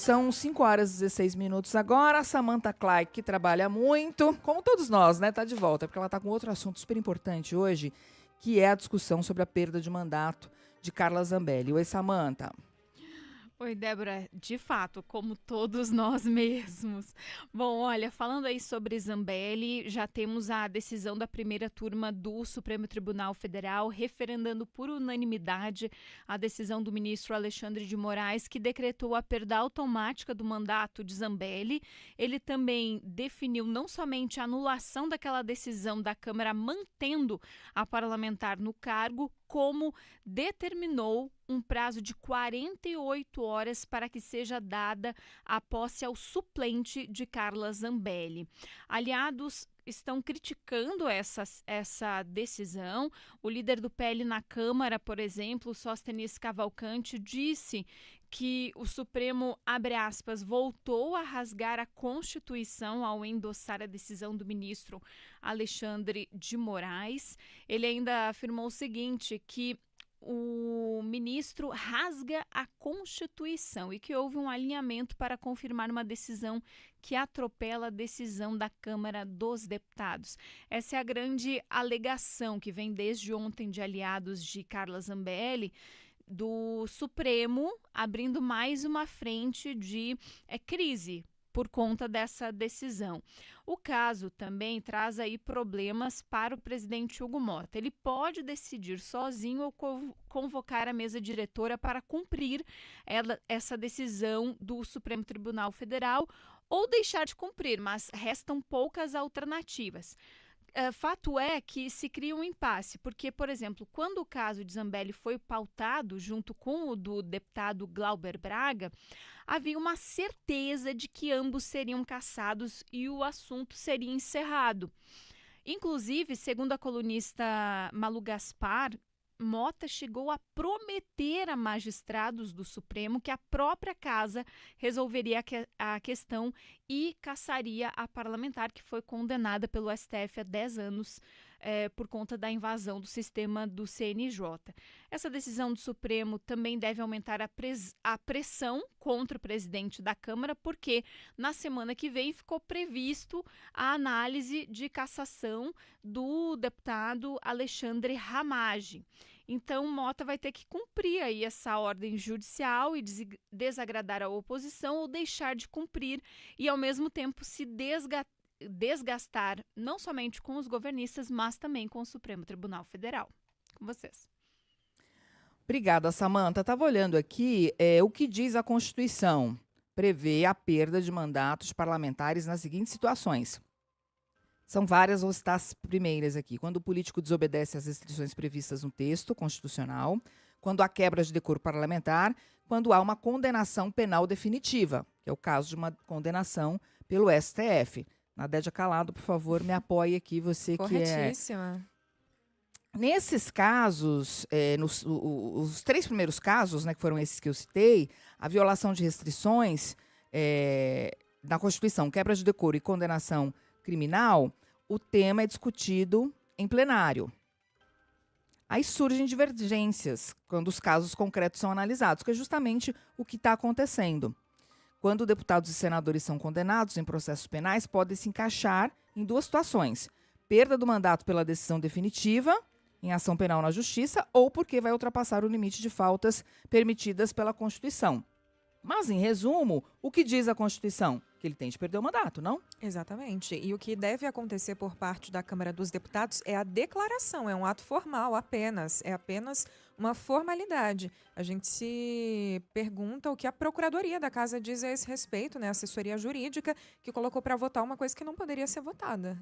São 5h16 agora. A Samantha Clark, que trabalha muito, como todos nós, né? Tá de volta, porque ela tá com outro assunto super importante hoje, que é a discussão sobre a perda de mandato de Carla Zambelli. Oi, Samantha. Oi, Débora, de fato, como todos nós mesmos. Bom, olha, falando aí sobre Zambelli, já temos a decisão da primeira turma do Supremo Tribunal Federal, referendando por unanimidade a decisão do ministro Alexandre de Moraes, que decretou a perda automática do mandato de Zambelli. Ele também definiu não somente a anulação daquela decisão da Câmara, mantendo a parlamentar no cargo, como determinou um prazo de 48 horas para que seja dada a posse ao suplente de Carla Zambelli. Aliados estão criticando essa decisão. O líder do PL na Câmara, por exemplo, Sóstenes Cavalcante, disse que o Supremo, abre aspas, voltou a rasgar a Constituição ao endossar a decisão do ministro Alexandre de Moraes. Ele ainda afirmou o seguinte, que o ministro rasga a Constituição e que houve um alinhamento para confirmar uma decisão que atropela a decisão da Câmara dos Deputados. Essa é a grande alegação que vem desde ontem de aliados de Carla Zambelli, do Supremo, abrindo mais uma frente de crise por conta dessa decisão. O caso também traz aí problemas para o presidente Hugo Motta. Ele pode decidir sozinho ou convocar a mesa diretora para cumprir essa decisão do Supremo Tribunal Federal ou deixar de cumprir, mas restam poucas alternativas. Fato é que se cria um impasse, porque, por exemplo, quando o caso de Zambelli foi pautado junto com o do deputado Glauber Braga, havia uma certeza de que ambos seriam cassados e o assunto seria encerrado. Inclusive, segundo a colunista Malu Gaspar, Motta chegou a prometer a magistrados do Supremo que a própria casa resolveria a questão e cassaria a parlamentar que foi condenada pelo STF a 10 anos por conta da invasão do sistema do CNJ. Essa decisão do Supremo também deve aumentar a pressão contra o presidente da Câmara, porque na semana que vem ficou previsto a análise de cassação do deputado Alexandre Ramage. Então, Motta vai ter que cumprir aí essa ordem judicial e desagradar a oposição ou deixar de cumprir e, ao mesmo tempo, se desgastar não somente com os governistas, mas também com o Supremo Tribunal Federal. Com vocês. Obrigada, Samantha. Estava olhando aqui o que diz a Constituição. Prevê a perda de mandatos parlamentares nas seguintes situações. São várias, vou citar as primeiras aqui. Quando o político desobedece às restrições previstas no texto constitucional, quando há quebra de decoro parlamentar, quando há uma condenação penal definitiva, que é o caso de uma condenação pelo STF. Nadédia Calado, por favor, me apoie aqui, você que é... Corretíssima. Nesses casos, os 3 primeiros casos, né, que foram esses que eu citei, a violação de restrições na Constituição, quebra de decoro e condenação criminal, o tema é discutido em plenário. Aí surgem divergências quando os casos concretos são analisados, que é justamente o que está acontecendo. Quando deputados e senadores são condenados em processos penais, podem se encaixar em 2 situações. Perda do mandato pela decisão definitiva, em ação penal na Justiça, ou porque vai ultrapassar o limite de faltas permitidas pela Constituição. Mas, em resumo, o que diz a Constituição? Que ele tem de perder o mandato, não? Exatamente. E o que deve acontecer por parte da Câmara dos Deputados é a declaração, é um ato formal apenas, é apenas uma formalidade. A gente se pergunta o que a Procuradoria da Casa diz a esse respeito, né? A assessoria jurídica que colocou para votar uma coisa que não poderia ser votada.